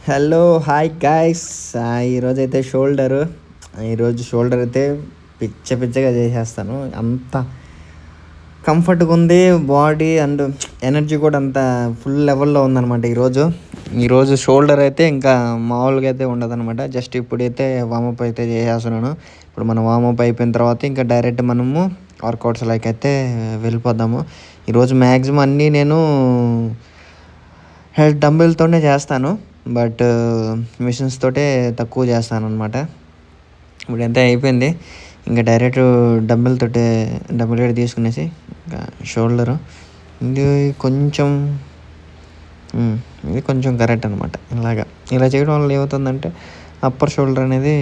Hello hi guys. ఈరోజైతే ఈరోజు shoulder అయితే పిచ్చగా చేసేస్తాను. అంత కంఫర్ట్గా ఉంది బాడీ అండ్ ఎనర్జీ కూడా అంత ఫుల్ లెవెల్లో ఉందన్నమాట. ఈరోజు షోల్డర్ అయితే ఇంకా మామూలుగా అయితే ఉండదన్నమాట. జస్ట్ ఇప్పుడైతే వామప్ అయితే చేసేస్తున్నాను. ఇప్పుడు మనం వామప్ అయిపోయిన తర్వాత ఇంకా డైరెక్ట్ మనము వర్కౌట్స్ లైక్ అయితే వెళ్ళిపోదాము. ఈరోజు మ్యాక్సిమం అన్నీ నేను డంబెల్తోనే చేస్తాను, బట్ మిషన్స్ తోటే తక్కువ చేస్తాను అనమాట. ఇప్పుడు ఎంత అయిపోయింది, ఇంకా డైరెక్ట్ డబ్బులు వేడి తీసుకునేసి ఇంకా షోల్డరు ఇది కొంచెం ఇది కొంచెం కరెక్ట్ అనమాట. ఇలా చేయడం వల్ల ఏమవుతుందంటే అప్పర్ షోల్డర్ అనేది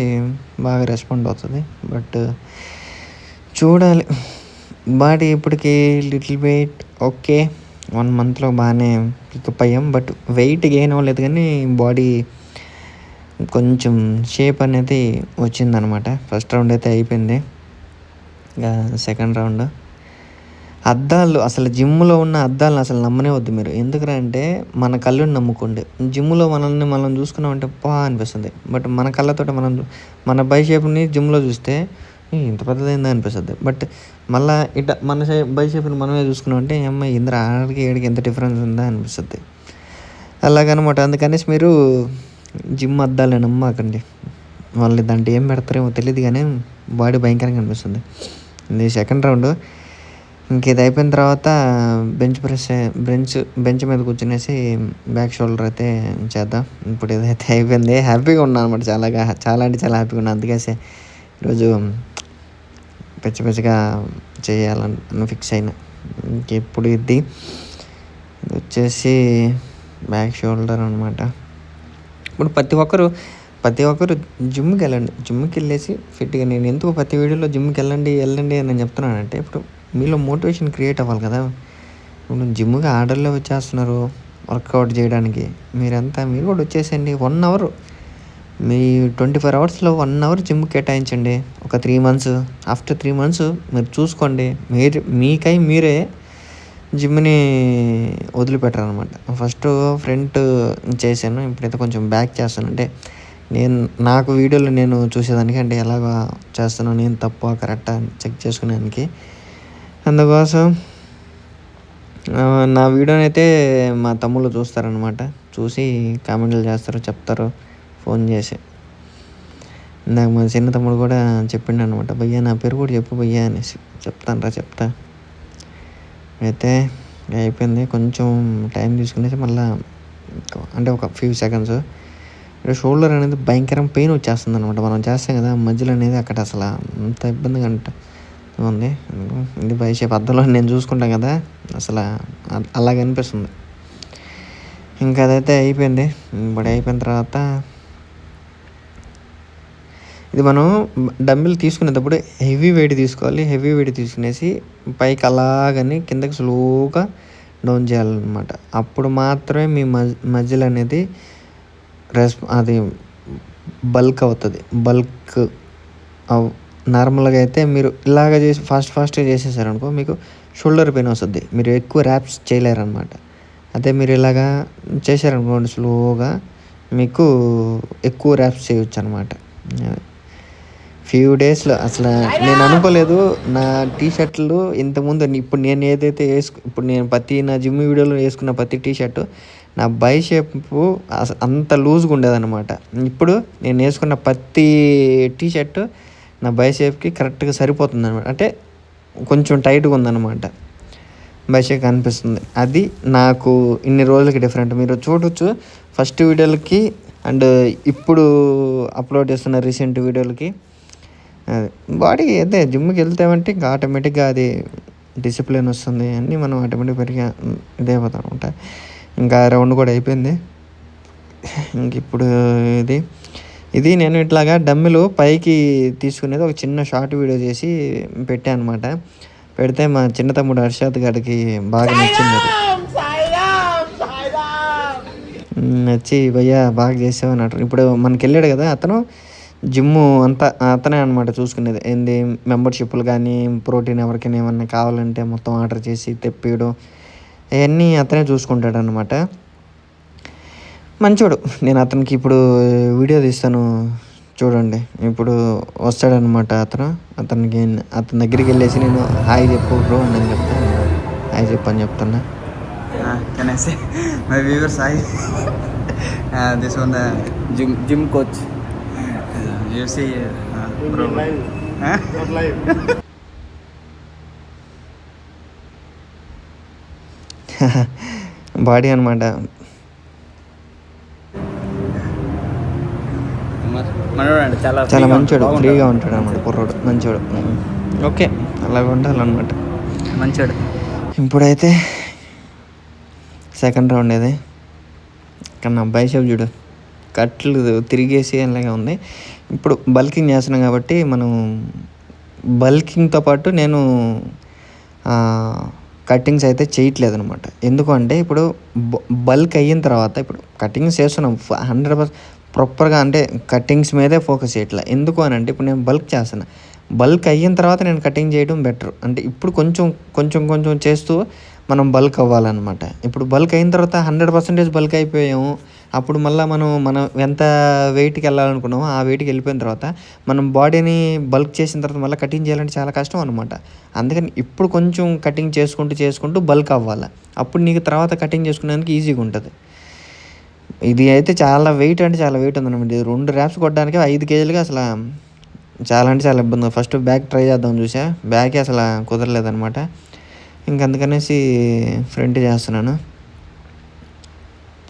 బాగా రెస్పాండ్ అవుతుంది. బట్ చూడాలి, బాడీ ఇప్పటికి లిటిల్ వెయిట్ ఓకే 1 మంత్లో బాగానే పికప్ అయ్యాం. బట్ వెయిట్ గెయిన్ అవ్వలేదు, కానీ బాడీ కొంచెం షేప్ అనేది వచ్చిందనమాట. ఫస్ట్ రౌండ్ అయితే అయిపోయింది. ఇంకా సెకండ్ రౌండ్ అద్దాలు, అసలు జిమ్లో ఉన్న అద్దాలను అసలు నమ్మనే వద్దు మీరు. ఎందుకురా అంటే మన కళ్ళుని నమ్ముకోండి. జిమ్లో మనం చూసుకున్నామంటే అనిపిస్తుంది. బట్ మన కళ్ళతో మన బై షేప్ని జిమ్లో చూస్తే ఇంత పెద్దదైందా అనిపిస్తుంది. బట్ మళ్ళీ మన బై షేప్ని మనమే చూసుకున్నామంటే అమ్మాయి ఇంద్ర ఆడికి ఏడికి ఎంత డిఫరెన్స్ ఉందా అనిపిస్తుంది. అలాగనమాట. అందుకనేసి మీరు జిమ్ అద్దాలు నమ్మకండి. వాళ్ళు దాంట్లో ఏం పెడతారేమో తెలియదు, కానీ బాడీ భయంకరంగా అనిపిస్తుంది. ఇది సెకండ్ రౌండ్. ఇంక ఇది అయిపోయిన తర్వాత బెంచ్ మీద కూర్చునేసి బ్యాక్ షోల్డర్ అయితే చేద్దాం. ఇప్పుడు ఇదైతే అయిపోయింది. హ్యాపీగా ఉన్నాను అనమాట. చాలా అంటే చాలా హ్యాపీగా ఉన్నాను. అందుకేసే ఈరోజు పిచ్చగా చేయాలని ఫిక్స్ అయినా. ఇంకెప్పుడు ఇది వచ్చేసి బ్యాక్ షోల్డర్ అనమాట. ఇప్పుడు ప్రతి ఒక్కరు జిమ్కి వెళ్ళేసి ఫిట్గా, నేను ఎందుకు ప్రతి వీడియోలో జిమ్కి వెళ్ళండి అని నేను చెప్తున్నానంటే, ఇప్పుడు మీలో మోటివేషన్ క్రియేట్ అవ్వాలి కదా. ఇప్పుడు జిమ్కి ఆర్డర్లో వచ్చేస్తున్నారు వర్కౌట్ చేయడానికి. మీరు కూడా వచ్చేసండి. 1 అవర్, మీ 24 అవర్స్లో 1 అవర్ జిమ్కి కేటాయించండి. ఒక 3 మంత్స్. ఆఫ్టర్ 3 మంత్స్ మీరు చూసుకోండి, మీరే జిమ్ని వదిలిపెట్టరు అనమాట. ఫస్ట్ ఫ్రంట్ చేశాను, ఇప్పుడైతే కొంచెం బ్యాక్ చేస్తాను. అంటే నాకు వీడియోలో నేను చూసేదానికి, అంటే ఎలాగ చేస్తున్నాను, నేను తప్ప కరెక్టా చెక్ చేసుకునేదానికి. అందుకోసం నా వీడియోని అయితే మా తమ్ముళ్ళు చూస్తారనమాట. చూసి కామెంట్లు చేస్తారు, చెప్తారు ఫోన్ చేసి. ఇందాక మా చిన్న తమ్ముడు కూడా చెప్పిండు అనమాట, భయ్యా నా పేరు కూడా చెప్పు భయ్యా అనేసి. చెప్తా అయితే అయిపోయింది. కొంచెం టైం తీసుకునేసి మళ్ళీ అంటే ఒక ఫ్యూ సెకండ్స్ షోల్డర్ అనేది భయంకరం పెయిన్ వచ్చేస్తుంది అనమాట. మనం చేస్తాం కదా మధ్యలో అనేది, అక్కడ అసలు అంత ఇబ్బందిగా ఉంది. ఇది బై షేప్ అద్దంలో నేను చూసుకుంటాను కదా, అసలు అలాగే అనిపిస్తుంది. ఇంకా అదైతే అయిపోయింది. ఇప్పుడు అయిపోయిన తర్వాత ఇది మనం డంబిల్ తీసుకునేటప్పుడు హెవీ వెయిట్ తీసుకోవాలి. హెవీ వెయిట్ తీసుకునేసి పైకి అలాగని కిందకి స్లోగా డౌన్ చేయాలన్నమాట. అప్పుడు మాత్రమే మీ మజిల్ అనేది అది బల్క్ అవుతుంది. నార్మల్గా అయితే మీరు ఇలాగ చేసి ఫాస్ట్గా చేసేసారనుకో మీకు షోల్డర్ పెయిన్ వస్తుంది. మీరు ఎక్కువ ర్యాప్స్ చేయలేరనమాట. అదే మీరు ఇలాగా చేశారనుకోండి స్లోగా, మీకు ఎక్కువ ర్యాప్స్ చేయొచ్చు అనమాట. ఫ్యూ డేస్లో అసలు నేను అనుకోలేదు నా టీషర్ట్లు ఇంతకుముందు. ఇప్పుడు నేను ఏదైతే ఇప్పుడు నేను నా జిమ్ వీడియోలో వేసుకున్న ప్రతి టీషర్టు నా బై షేప్ అంత లూజ్గా ఉండేదన్నమాట. ఇప్పుడు నేను వేసుకున్న ప్రతి టీషర్టు నా బై షేప్కి కరెక్ట్గా సరిపోతుంది అనమాట. అంటే కొంచెం టైట్గా ఉందన్నమాట, బై షేప్ అనిపిస్తుంది. అది నాకు ఇన్ని రోజులకి డిఫరెంట్. మీరు చూడవచ్చు ఫస్ట్ వీడియోలకి అండ్ ఇప్పుడు అప్లోడ్ చేస్తున్న రీసెంట్ వీడియోలకి. బాడీ అయితే జిమ్కి వెళ్తామంటే ఇంకా ఆటోమేటిక్గా అది డిసిప్లిన్ వస్తుంది, అన్నీ మనం ఆటోమేటిక్గా పెరిగా ఇదైపోతాం అనమాట. ఇంకా రౌండ్ కూడా అయిపోయింది. ఇంక ఇప్పుడు ఇది నేను ఇట్లాగా డమ్మిలు పైకి తీసుకునేది ఒక చిన్న షార్ట్ వీడియో చేసి పెట్టాను అనమాట. పెడితే మా చిన్న తమ్ముడు హర్షాద్ గారికి బాగా నచ్చింది. నచ్చి భయ్యా బాగా చేసావు అన్నట్టు. ఇప్పుడు మనకి వెళ్ళాడు కదా అతను, జిమ్ అంతా అతనే అనమాట చూసుకునేది. ఏంది మెంబర్షిప్లు కానీ ప్రోటీన్ ఎవరికైనా ఏమన్నా కావాలంటే మొత్తం ఆర్డర్ చేసి తెప్పియడం, అవన్నీ అతనే చూసుకుంటాడు అనమాట. మంచోడు. నేను అతనికి ఇప్పుడు వీడియో తీస్తాను చూడండి. ఇప్పుడు వస్తాడనమాట అతను. అతని దగ్గరికి వెళ్ళేసి నేను హాయ్ చెప్పు బ్రో అని నేను చెప్తాను. హాయ్ చెప్పు అని చెప్తున్నా. Can I say my viewers hi? This one the gym coach. You see, bro. Live. Not live. Body అనమాట. మనోడు చాలా మంచోడు, ఫ్రీగా ఉంటాడు అనమాట కుర్రోడు, మంచోడు. ఓకే, అలాగ ఉండాలన్నమాట. మంచోడు. ఇప్పుడైతే సెకండ్ రౌండ్ ఇది. కానీ నా బైసెప్ చూడు, కట్లు తిరిగేసి అలాగే ఉంది. ఇప్పుడు బల్కింగ్ చేస్తున్నాం కాబట్టి మనం బల్కింగ్తో పాటు నేను కట్టింగ్స్ అయితే చేయట్లేదు అనమాట. ఎందుకు అంటే ఇప్పుడు బల్క్ అయిన తర్వాత ఇప్పుడు కటింగ్స్ చేస్తున్నాం 100% ప్రాపర్గా, అంటే కటింగ్స్ మీదే ఫోకస్ చేయట్లే. ఎందుకు అని అంటే ఇప్పుడు నేను బల్క్ చేస్తున్నా, బల్క్ అయిన తర్వాత నేను కటింగ్ చేయడం బెటర్. అంటే ఇప్పుడు కొంచెం కొంచెం కొంచెం చేస్తూ మనం బల్క్ అవ్వాలన్నమాట. ఇప్పుడు బల్క్ అయిన తర్వాత 100% బల్క్ అయిపోయాము. అప్పుడు మనం ఎంత వెయిట్కి వెళ్ళాలనుకున్నామో ఆ వెయిట్కి వెళ్ళిపోయిన తర్వాత మనం బాడీని బల్క్ చేసిన తర్వాత మళ్ళీ కటింగ్ చేయాలంటే చాలా కష్టం అనమాట. అందుకని ఇప్పుడు కొంచెం కటింగ్ చేసుకుంటూ బల్క్ అవ్వాలి. అప్పుడు నీకు తర్వాత కటింగ్ చేసుకునేందుకు ఈజీగా ఉంటుంది. ఇది అయితే చాలా వెయిట్, అంటే చాలా వెయిట్ ఉందన్నమాట. ఇది 2 ర్యాప్స్ కొట్టడానికి 5 కేజీలుగా అసలు చాలా అంటే చాలా ఇబ్బంది. ఫస్ట్ బ్యాక్ ట్రై చేద్దాం చూసా, బ్యాకే అసలు కుదరలేదనమాట. అందుకనేసి ఫ్రంట్ చేస్తున్నాను.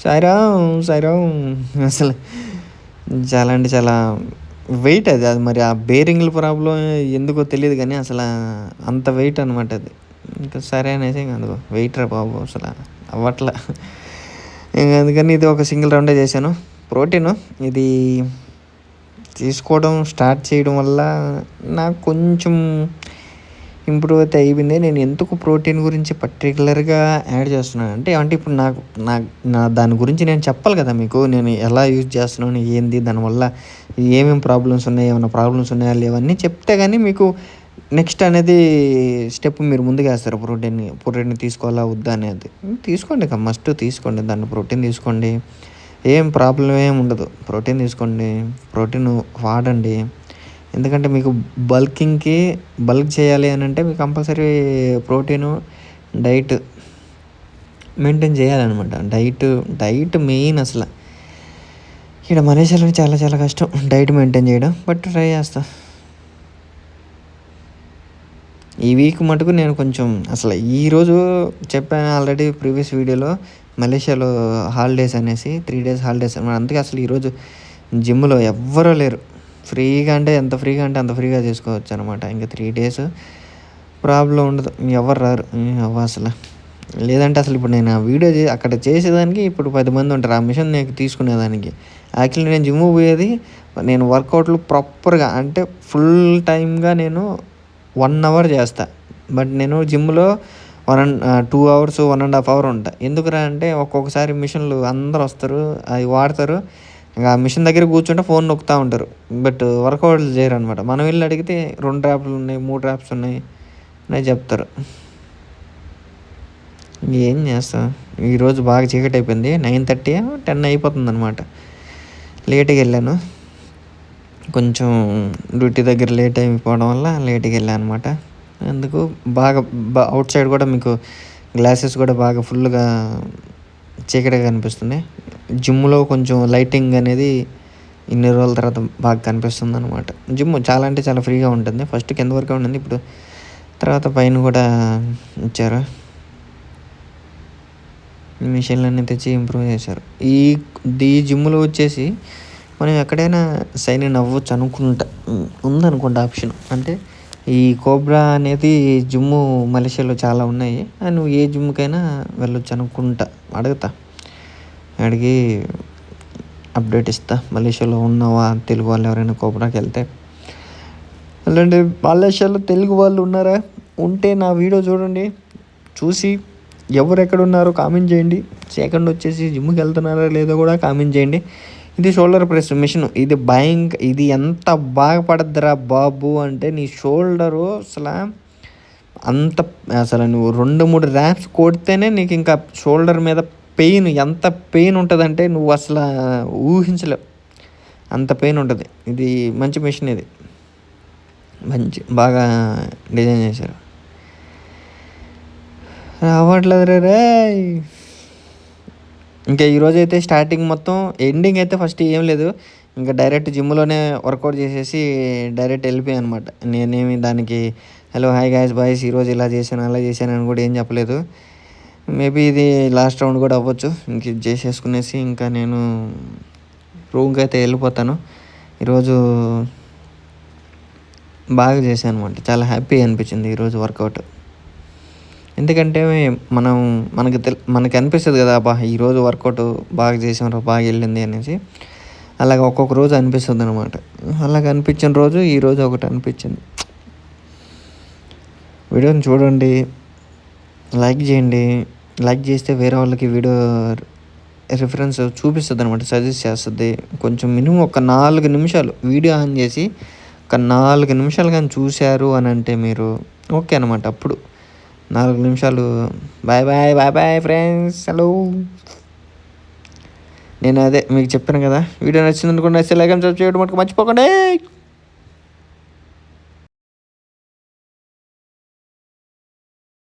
సాయిరామ్ అసలు చాలా అంటే చాలా వెయిట్ అది మరి ఆ బేరింగ్ల ప్రాబ్లం ఎందుకో తెలియదు కానీ అసలు అంత వెయిట్ అనమాట అది. ఇంకా సరే అనేసి అందుకో వెయిట్ రా బాబు అసలు అవ్వట్లా. అందుకని ఇది ఒక సింగిల్ రౌండే చేశాను. ప్రోటీన్ ఇది తీసుకోవడం స్టార్ట్ చేయడం వల్ల నాకు కొంచెం ఇంప్రూవ్ అయితే అయిపోయింది. నేను ఎందుకు ప్రోటీన్ గురించి పర్టికులర్గా యాడ్ చేస్తున్నాను అంటే ఇప్పుడు నా దాని గురించి నేను చెప్పాలి కదా మీకు, నేను ఎలా యూజ్ చేస్తున్నాను, ఏంది దానివల్ల ఏమేమి ప్రాబ్లమ్స్ ఉన్నాయి, ఏమైనా ప్రాబ్లమ్స్ ఉన్నాయా లేవన్నీ చెప్తే కానీ మీకు నెక్స్ట్ అనేది స్టెప్ మీరు ముందుకు వేస్తారు. ప్రోటీన్ తీసుకోవాలా వద్దా అనేది తీసుకోండి, మస్ట్ తీసుకోండి. దాన్ని ప్రోటీన్ తీసుకోండి, ఏం ప్రాబ్లం ఏమి ఉండదు. ప్రోటీన్ తీసుకోండి, ప్రోటీన్ వాడండి. ఎందుకంటే మీకు బల్క్ చేయాలి అని అంటే మీకు కంపల్సరీ ప్రోటీను డైట్ మెయింటైన్ చేయాలన్నమాట. Diet main. అసలు ఇక్కడ మలేషియాలో చాలా చాలా కష్టం డైట్ మెయింటైన్ చేయడం, బట్ ట్రై చేస్తా. ఈ వీక్ మటుకు నేను కొంచెం అసలు ఈరోజు చెప్పాను ఆల్రెడీ ప్రీవియస్ వీడియోలో, మలేషియాలో హాలిడేస్ అనేసి 3 days హాలిడేస్ అనమాట. అందుకే అసలు ఈరోజు జిమ్లో ఎవ్వరూ లేరు. ఫ్రీగా అంటే ఎంత ఫ్రీగా అంటే అంత ఫ్రీగా చేసుకోవచ్చు అనమాట. ఇంకా 3 days ప్రాబ్లం ఉండదు, ఎవరు రారు అసలు. లేదంటే అసలు ఇప్పుడు నేను ఆ వీడియో అక్కడ చేసేదానికి ఇప్పుడు 10 మంది ఉంటారు ఆ మిషన్ నేను తీసుకునేదానికి. యాక్చువల్లీ నేను జిమ్ పోయేది, నేను వర్కౌట్లు ప్రాపర్గా అంటే ఫుల్ టైమ్గా నేను 1 hour చేస్తా. బట్ నేను జిమ్లో 2 hours 1.5 hour ఉంటా. ఎందుకురా అంటే ఒక్కొక్కసారి మిషన్లు అందరు వస్తారు, అవి వాడతారు, ఇంకా ఆ మిషన్ దగ్గర కూర్చుంటే ఫోన్ నొక్కుతూ ఉంటారు, బట్ వర్కౌట్లు చేయరు అనమాట. మనం వెళ్ళి అడిగితే 2 ర్యాప్లు ఉన్నాయి, 3 ర్యాప్స్ ఉన్నాయి అని చెప్తారు. ఏం చేస్తాం, ఈరోజు బాగా చీకటి అయిపోయింది. 9:30 10 అయిపోతుంది అనమాట. లేట్గా వెళ్ళాను, కొంచెం డ్యూటీ దగ్గర లేట్ అయిపోవడం వల్ల లేట్గా వెళ్ళాను అనమాట. అందుకు బాగా అవుట్ సైడ్ కూడా మీకు గ్లాసెస్ కూడా బాగా ఫుల్గా చీకటిగా కనిపిస్తుంది. జిమ్లో కొంచెం లైటింగ్ అనేది ఇన్ని రోజుల తర్వాత బాగా కనిపిస్తుంది అనమాట. జిమ్ చాలా అంటే చాలా ఫ్రీగా ఉంటుంది. ఫస్ట్ కింద వరకే ఉంటుంది, ఇప్పుడు తర్వాత పైన కూడా ఇచ్చారు. మిషన్లన్నీ తెచ్చి ఇంప్రూవ్ చేశారు. ఈ జిమ్లో వచ్చేసి మనం ఎక్కడైనా సైన్ ఇన్ అవ్వచ్చు అనుకుంటా, ఉందనుకుంటా ఆప్షన్. అంటే ఈ కోబ్రా అనేది జిమ్ము మలేషియాలో చాలా ఉన్నాయి, నువ్వు ఏ జిమ్కైనా వెళ్ళొచ్చు అనుకుంటా. అడిగి అప్డేట్ ఇస్తా. మలేషియాలో ఉన్నవా తెలుగు వాళ్ళు ఎవరైనా కోబ్రాకి వెళ్తే అలాంటి మలేషియాలో తెలుగు వాళ్ళు ఉన్నారా, ఉంటే నా వీడియో చూడండి, చూసి ఎవరెక్కడ ఉన్నారో కామెంట్ చేయండి. సెకండ్ వచ్చేసి జిమ్కి వెళ్తున్నారా లేదో కూడా కామెంట్ చేయండి. ఇది షోల్డర్ ప్రెస్ మిషన్, ఇది ఎంత బాగా పడద్దురా బాబు అంటే నీ షోల్డరు అసలు నువ్వు 2-3 ర్యాప్స్ కొడితేనే నీకు ఇంకా షోల్డర్ మీద పెయిన్ ఎంత పెయిన్ ఉంటుందంటే నువ్వు అసలు ఊహించలేవు, అంత పెయిన్ ఉంటుంది. ఇది మంచి మెషిన్, ఇది మంచి బాగా డిజైన్ చేశారు. రావట్లేదు రే. ఇంకా ఈరోజు అయితే స్టార్టింగ్ మొత్తం ఎండింగ్ అయితే ఫస్ట్ ఏం లేదు, ఇంకా డైరెక్ట్ జిమ్లోనే వర్కౌట్ చేసేసి డైరెక్ట్ వెళ్ళిపోయాను అనమాట. నేనేమి దానికి హలో హాయ్ గాయస్ బాయ్స్ ఈరోజు ఇలా చేశాను అలా చేశాను అని కూడా ఏం చెప్పలేదు. మేబీ ఇది లాస్ట్ రౌండ్ కూడా అవ్వచ్చు. ఇంక ఇది చేసేసుకునేసి ఇంకా నేను రూమ్కి అయితే వెళ్ళిపోతాను. ఈరోజు బాగా చేశాను అనమాట, చాలా హ్యాపీ అనిపించింది ఈరోజు వర్కౌట్. ఎందుకంటే మనకి అనిపిస్తుంది కదా, అబ్బా ఈరోజు వర్కౌట్ బాగా చేసాం, బాగా వెళ్ళింది అనేసి. అలాగ ఒక్కొక్క రోజు అనిపిస్తుంది అనమాట. అలాగ అనిపించిన రోజు ఈరోజు ఒకటి అనిపించింది. వీడియోని చూడండి, లైక్ చేయండి. లైక్ చేస్తే వేరే వాళ్ళకి వీడియో రిఫరెన్స్ చూపిస్తుంది అనమాట, సజెస్ట్ చేస్తుంది. కొంచెం మినిమం ఒక 4 నిమిషాలు వీడియో ఆన్ చేసి ఒక 4 నిమిషాలు కానీ చూశారు అని అంటే మీరు ఓకే అనమాట. అప్పుడు 4 నిమిషాలు bye bye bye bye friends, hello. నేను అదే మీకు చెప్పాను కదా, వీడియో నచ్చింది అనుకోండి, నచ్చితే లైక్ అండ్ సబ్స్క్రైబ్ చేయడం మటుకు మర్చిపోకండి.